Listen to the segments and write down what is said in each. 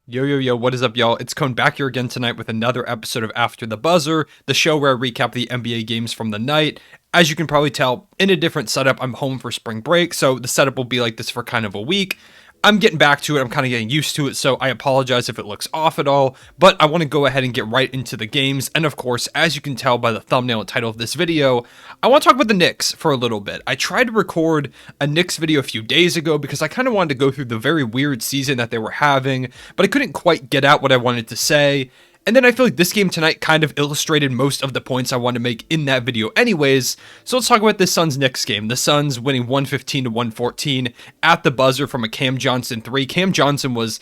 Yo, what is up, y'all? It's Cone back here again tonight with another episode of After the Buzzer, the show where I recap the NBA games from the night. As you can probably tell, in a different setup, I'm home for spring break, so the setup will be like this for kind of a week. I'm getting back to it. I'm kind of getting used to it, so I apologize if it looks off at all, but I want to go ahead and get right into the games. And of course, as you can tell by the thumbnail and title of this video, I want to talk about the Knicks for a little bit. I tried to record a Knicks video a few days ago because I kind of wanted to go through the very weird season that they were having, but I couldn't quite get out what I wanted to say. And then I feel like this game tonight kind of illustrated most of the points I want to make in that video anyways. So let's talk about this Suns-Knicks game. The Suns winning 115 to 114 at the buzzer from a Cam Johnson three. Cam Johnson was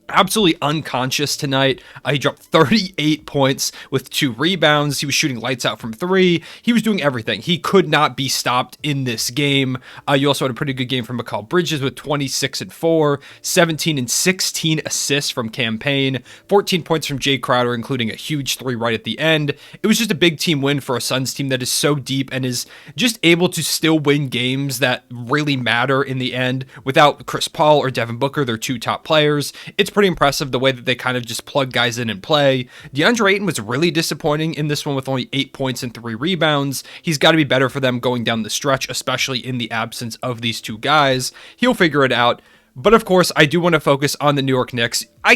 absolutely unconscious tonight. He dropped 38 points with 2 rebounds. He was shooting lights out from 3. He was doing everything. He could not be stopped in this game. You also had a pretty good game from Mikal Bridges with 26 and 4, 17 and 16 assists from Cam Payne, 14 points from Jay Crowder, including a huge 3 right at the end. It was just a big team win for a Suns team that is so deep and is just able to still win games that really matter in the end without Chris Paul or Devin Booker, their 2 top players. It's pretty impressive the way that they kind of just plug guys in and play. DeAndre Ayton was really disappointing in this one with only 8 points and 3 rebounds. He's got to be better for them going down the stretch, especially in the absence of these 2 guys. He'll figure it out. But of course, I do want to focus on the New York Knicks. I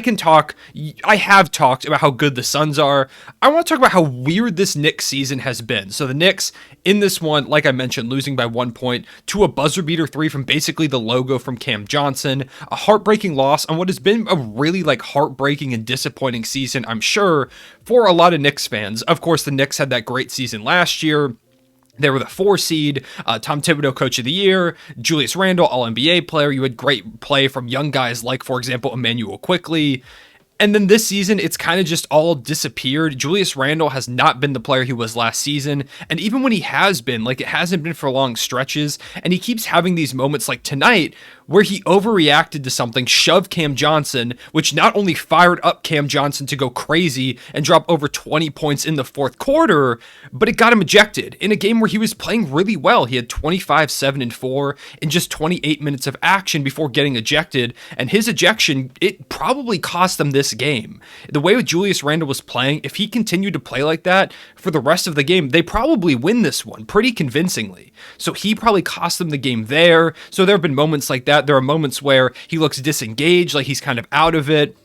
have talked about how good the Suns are. I want to talk about how weird this Knicks season has been. So the Knicks, in this one, like I mentioned, losing by 1 point to a buzzer beater 3 from basically the logo from Cam Johnson. A heartbreaking loss on what has been a really heartbreaking and disappointing season, I'm sure, for a lot of Knicks fans. Of course, the Knicks had that great season last year. They were the 4 seed, Tom Thibodeau Coach of the Year, Julius Randle All-NBA player. You had great play from young guys like, for example, Emmanuel Quickley. And then this season, it's kind of just all disappeared. Julius Randle has not been the player he was last season. And even when he has been, it hasn't been for long stretches. And he keeps having these moments like tonight where he overreacted to something, shoved Cam Johnson, which not only fired up Cam Johnson to go crazy and drop over 20 points in the fourth quarter, but it got him ejected in a game where he was playing really well. He had 25, 7, and 4 in just 28 minutes of action before getting ejected. And his ejection, it probably cost them this game. The way Julius Randle was playing, if he continued to play like that for the rest of the game, they probably win this one pretty convincingly. So he probably cost them the game there. So there have been moments like that. There are moments where he looks disengaged, like he's kind of out of it,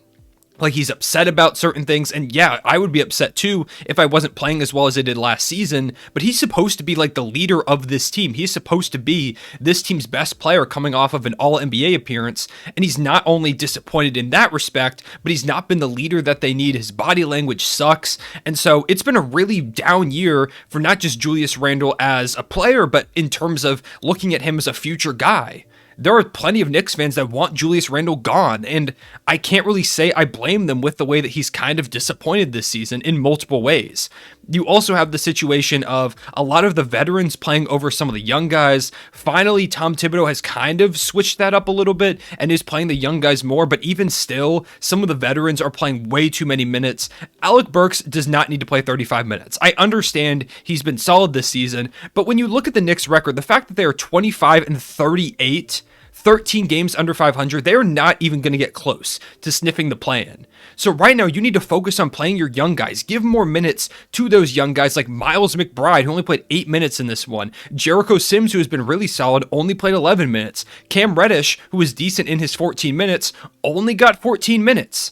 like he's upset about certain things. And yeah, I would be upset too if I wasn't playing as well as I did last season, but he's supposed to be like the leader of this team. He's supposed to be this team's best player coming off of an All-NBA appearance, and he's not only disappointed in that respect, but he's not been the leader that they need. His body language sucks, and so it's been a really down year for not just Julius Randle as a player, but in terms of looking at him as a future guy. There are plenty of Knicks fans that want Julius Randle gone, and I can't really say I blame them with the way that he's kind of disappointed this season in multiple ways. You also have the situation of a lot of the veterans playing over some of the young guys. Finally, Tom Thibodeau has kind of switched that up a little bit and is playing the young guys more, but even still, some of the veterans are playing way too many minutes. Alec Burks does not need to play 35 minutes. I understand he's been solid this season, but when you look at the Knicks record, the fact that they are 25 and 38, 13 games under 500, they are not even going to get close to sniffing the play-in. So right now, you need to focus on playing your young guys. Give more minutes to those young guys like Miles McBride, who only played 8 minutes in this one. Jericho Sims, who has been really solid, only played 11 minutes. Cam Reddish, who was decent in his 14 minutes, only got 14 minutes.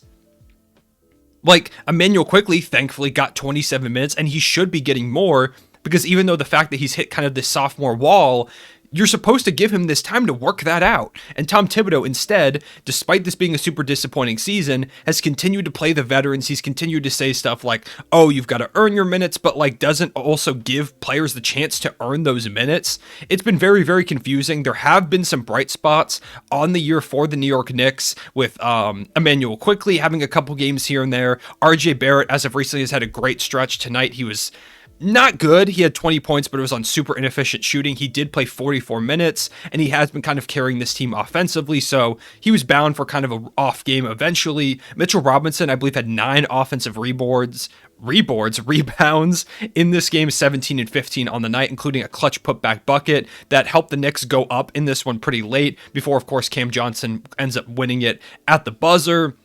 Emmanuel Quickley, thankfully, got 27 minutes, and he should be getting more, because even though the fact that he's hit kind of this sophomore wall, you're supposed to give him this time to work that out. And Tom Thibodeau, instead, despite this being a super disappointing season, has continued to play the veterans. He's continued to say stuff like, oh, you've got to earn your minutes, but doesn't also give players the chance to earn those minutes. It's been very, very confusing. There have been some bright spots on the year for the New York Knicks with Emmanuel Quickley having a couple games here and there. RJ Barrett, as of recently, has had a great stretch. Tonight, he was not good. He had 20 points, but it was on super inefficient shooting. He did play 44 minutes, and he has been kind of carrying this team offensively, so he was bound for kind of an off game eventually. Mitchell Robinson, I believe, had 9 offensive rebounds in this game, 17 and 15 on the night, including a clutch putback bucket that helped the Knicks go up in this one pretty late before, of course, Cam Johnson ends up winning it at the buzzer.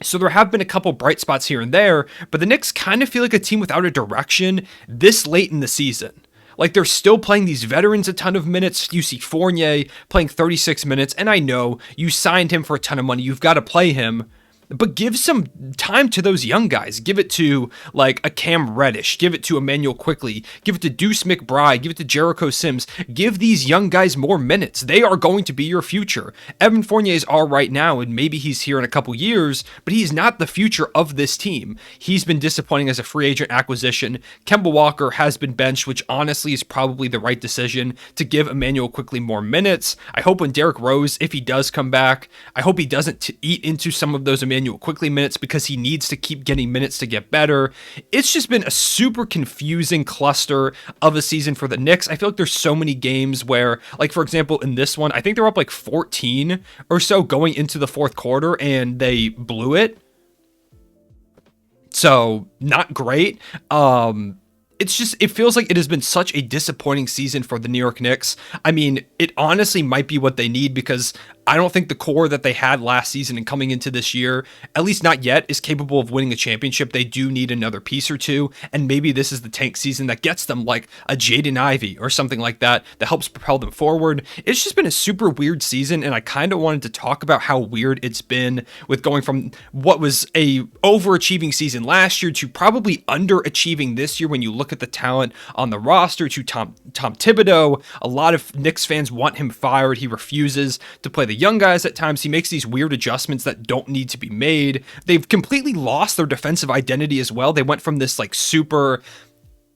So there have been a couple bright spots here and there, but the Knicks kind of feel like a team without a direction this late in the season. Like, they're still playing these veterans a ton of minutes. You see Fournier playing 36 minutes, and I know you signed him for a ton of money. You've got to play him. But give some time to those young guys. Give it to, like, a Cam Reddish. Give it to Emmanuel Quickly. Give it to Deuce McBride. Give it to Jericho Sims. Give these young guys more minutes. They are going to be your future. Evan Fournier's all right now, and maybe he's here in a couple years, but he's not the future of this team. He's been disappointing as a free agent acquisition. Kemba Walker has been benched, which honestly is probably the right decision to give Emmanuel Quickly more minutes. I hope when Derrick Rose, if he does come back, I hope he doesn't eat into some of those Emmanuel Quickly minutes because he needs to keep getting minutes to get better. It's just been a super confusing cluster of a season for the Knicks. I feel like there's so many games where, like, for example, in this one, I think they're up like 14 or so going into the fourth quarter and they blew it. So not great. It feels like it has been such a disappointing season for the New York Knicks. I mean, it honestly might be what they need because I don't think the core that they had last season and coming into this year, at least not yet, is capable of winning a championship. They do need another piece or two, and maybe this is the tank season that gets them like a Jaden Ivey or something like that helps propel them forward. It's just been a super weird season, and I kind of wanted to talk about how weird it's been with going from what was a overachieving season last year to probably underachieving this year when you look at the talent on the roster, to Tom Thibodeau. A lot of Knicks fans want him fired. He refuses to play the young guys at times. He makes these weird adjustments that don't need to be made. They've completely lost their defensive identity as well. They went from this like super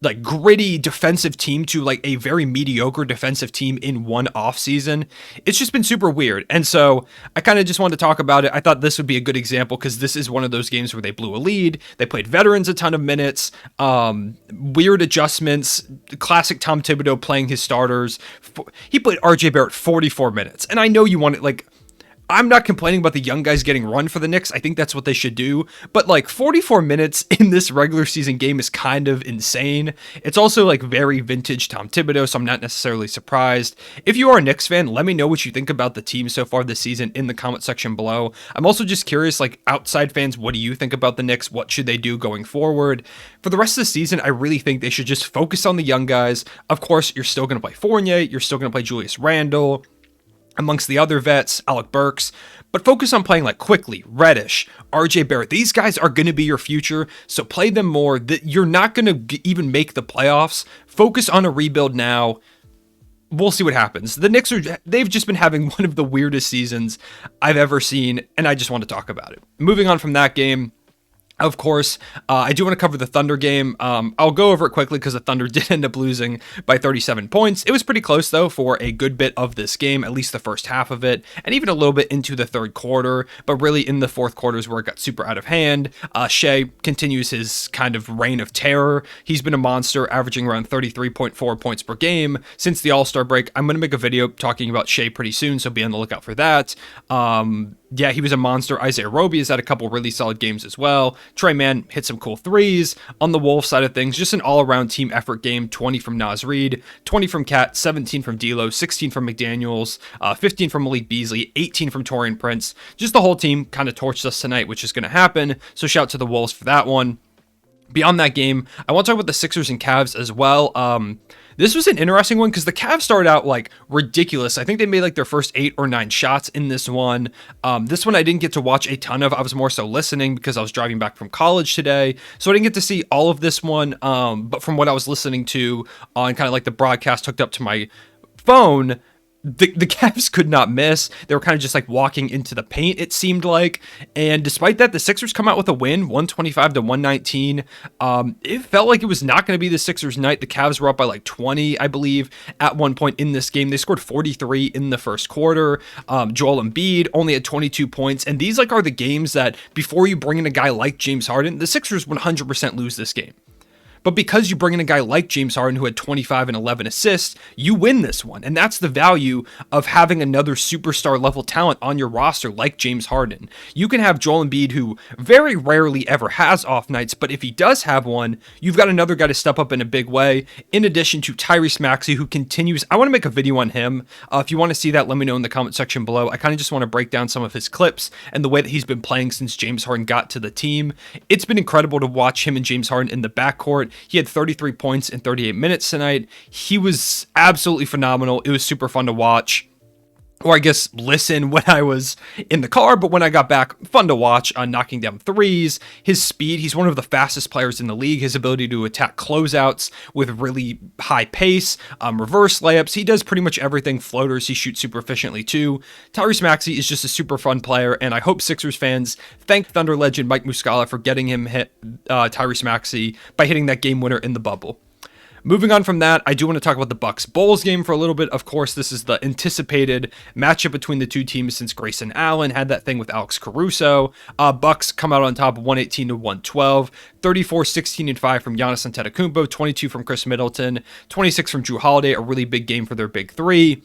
like gritty defensive team to like a very mediocre defensive team in one offseason. It's just been super weird. And so I kind of just wanted to talk about it. I thought this would be a good example because this is one of those games where they blew a lead. They played veterans a ton of minutes, weird adjustments, classic Tom Thibodeau playing his starters. He played RJ Barrett 44 minutes. And I know you want it like, I'm not complaining about the young guys getting run for the Knicks. I think that's what they should do. But like 44 minutes in this regular season game is kind of insane. It's also like very vintage Tom Thibodeau, so I'm not necessarily surprised. If you are a Knicks fan, let me know what you think about the team so far this season in the comment section below. I'm also just curious, like outside fans, what do you think about the Knicks? What should they do going forward? For the rest of the season, I really think they should just focus on the young guys. Of course, you're still going to play Fournier. You're still going to play Julius Randle amongst the other vets, Alec Burks, but focus on playing like Quickly, Reddish, RJ Barrett. These guys are going to be your future, so play them more. You're not going to even make the playoffs. Focus on a rebuild now. We'll see what happens. The Knicks they've just been having one of the weirdest seasons I've ever seen, and I just want to talk about it. Moving on from that game, of course, I do want to cover the Thunder game. I'll go over it quickly because the Thunder did end up losing by 37 points. It was pretty close, though, for a good bit of this game, at least the first half of it, and even a little bit into the third quarter. But really, in the fourth quarter is where it got super out of hand. Shea continues his kind of reign of terror. He's been a monster, averaging around 33.4 points per game since the All-Star break. I'm going to make a video talking about Shea pretty soon, so be on the lookout for that. Yeah, he was a monster. Isaiah Roby has had a couple really solid games as well. Trey Mann hit some cool threes. On the Wolves side of things, just an all-around team effort game. 20 from Naz Reid, 20 from Cat, 17 from D'Lo, 16 from McDaniels, 15 from Malik Beasley, 18 from Taurean Prince. Just the whole team kind of torched us tonight, which is going to happen. So shout out to the Wolves for that one. Beyond that game, I want to talk about the Sixers and Cavs as well. This was an interesting one because the Cavs started out like ridiculous. I think they made like their first 8 or 9 shots in this one. This one I didn't get to watch a ton of. I was more so listening because I was driving back from college today. So I didn't get to see all of this one. But from what I was listening to on kind of like the broadcast hooked up to my phone, the Cavs could not miss. They were kind of just like walking into the paint, it seemed like. And despite that, the Sixers come out with a win, 125-119. It felt like it was not going to be the Sixers' night. The Cavs were up by like 20, I believe, at one point in this game. They scored 43 in the first quarter. Joel Embiid only had 22 points. And these like are the games that before you bring in a guy like James Harden, the Sixers 100% lose this game. But because you bring in a guy like James Harden, who had 25 and 11 assists, you win this one. And that's the value of having another superstar level talent on your roster like James Harden. You can have Joel Embiid, who very rarely ever has off nights, but if he does have one, you've got another guy to step up in a big way, in addition to Tyrese Maxey, who continues. I want to make a video on him. If you want to see that, let me know in the comment section below. I kind of just want to break down some of his clips and the way that he's been playing since James Harden got to the team. It's been incredible to watch him and James Harden in the backcourt. He had 33 points in 38 minutes tonight. He was absolutely phenomenal. It was super fun to watch. Or I guess listen when I was in the car, but when I got back, fun to watch, knocking down threes. His speed, he's one of the fastest players in the league. His ability to attack closeouts with really high pace, reverse layups. He does pretty much everything. Floaters, he shoots super efficiently too. Tyrese Maxey is just a super fun player, and I hope Sixers fans thank Thunder legend Mike Muscala for getting him Tyrese Maxey by hitting that game winner in the bubble. Moving on from that, I do want to talk about the Bucks Bulls game for a little bit. Of course, this is the anticipated matchup between the two teams since Grayson Allen had that thing with Alex Caruso. Bucks come out on top 118 to 112, 34, 16, and 5 from Giannis Antetokounmpo, 22 from Chris Middleton, 26 from Jrue Holiday, a really big game for their big three.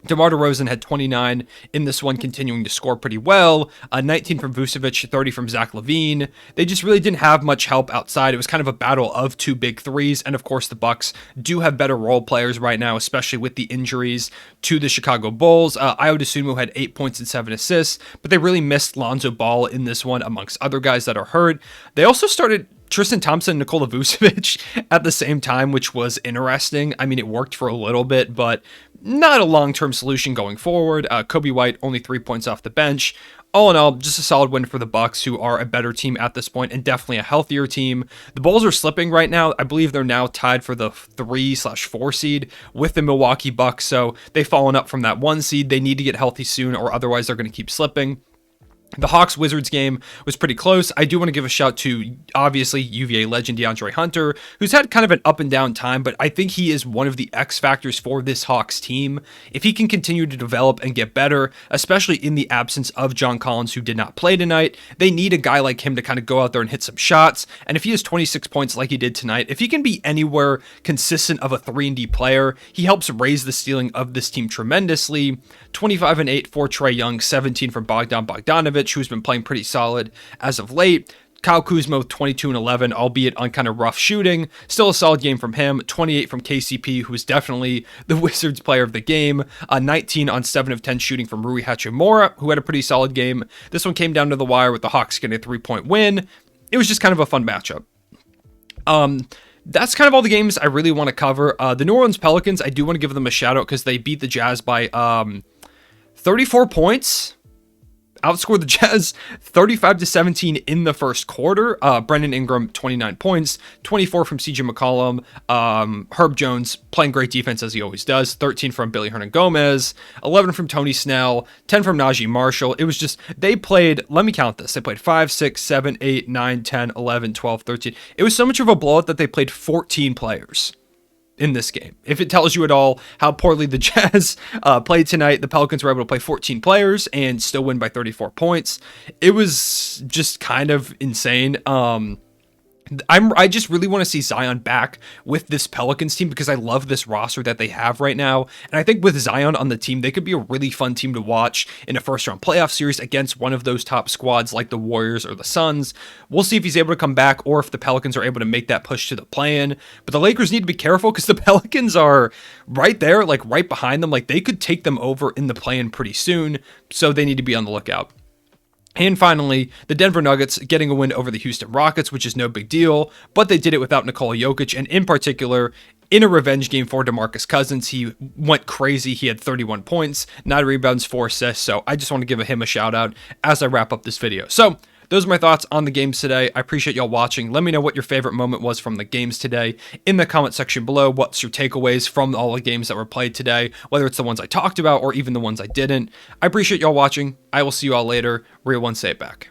DeMar DeRozan had 29 in this one, continuing to score pretty well. 19 from Vucevic, 30 from Zach LaVine. They just really didn't have much help outside. It was kind of a battle of two big threes. And of course, the Bucks do have better role players right now, especially with the injuries to the Chicago Bulls. Ayo Dosunmu had 8 points and 7 assists, but they really missed Lonzo Ball in this one, amongst other guys that are hurt. They also started Tristan Thompson and Nikola Vucevic at the same time, which was interesting. I mean, it worked for a little bit, but not a long-term solution going forward. Kobe White, only 3 points off the bench. All in all, just a solid win for the Bucks, who are a better team at this point and definitely a healthier team. The Bulls are slipping right now. I believe they're now tied for the 3/4 seed with the Milwaukee Bucks, so they've fallen up from that 1 seed. They need to get healthy soon, or otherwise they're going to keep slipping. The Hawks-Wizards game was pretty close. I do want to give a shout to, obviously, UVA legend DeAndre Hunter, who's had kind of an up-and-down time, but I think he is one of the X factors for this Hawks team. If he can continue to develop and get better, especially in the absence of John Collins, who did not play tonight, they need a guy like him to kind of go out there and hit some shots. And if he has 26 points like he did tonight, if he can be anywhere consistent of a 3-and-D player, he helps raise the ceiling of this team tremendously. 25 and 8 for Trae Young, 17 from Bogdan Bogdanovic, who's been playing pretty solid as of late. Kyle Kuzma with 22 and 11, albeit on kind of rough shooting. Still a solid game from him. 28 from KCP, who is definitely the Wizards player of the game. 19 on 7 of 10 shooting from Rui Hachimura, who had a pretty solid game. This one came down to the wire with the Hawks getting a 3-point win. It was just kind of a fun matchup. That's kind of all the games I really want to cover. The New Orleans Pelicans, I do want to give them a shout out because they beat the Jazz by 34 points. Outscored the Jazz 35-17 in the first quarter. Brendan Ingram, 29 points, 24 from CJ McCollum. Herb Jones playing great defense as he always does. 13 from Billy Hernan-Gomez, 11 from Tony Snell, 10 from Najee Marshall. It was just, they played, let me count this. They played 5, 6, 7, 8, 9, 10, 11, 12, 13. It was so much of a blowout that they played 14 players in this game. If it tells you at all how poorly the Jazz played tonight, the Pelicans were able to play 14 players and still win by 34 points. It was just kind of insane. I just really want to see Zion back with this Pelicans team because I love this roster that they have right now. And I think with Zion on the team, they could be a really fun team to watch in a first-round playoff series against one of those top squads like the Warriors or the Suns. We'll see if he's able to come back or if the Pelicans are able to make that push to the play-in. But the Lakers need to be careful because the Pelicans are right there, like right behind them. Like they could take them over in the play-in pretty soon. So they need to be on the lookout. And finally, the Denver Nuggets getting a win over the Houston Rockets, which is no big deal, but they did it without Nikola Jokic, and in particular, in a revenge game for DeMarcus Cousins. He went crazy. He had 31 points, 9 rebounds, 4 assists, so I just want to give him a shout out as I wrap up this video. So, those are my thoughts on the games today. I appreciate y'all watching. Let me know what your favorite moment was from the games today in the comment section below. What's your takeaways from all the games that were played today, whether it's the ones I talked about or even the ones I didn't. I appreciate y'all watching. I will see you all later. Real One, say it back.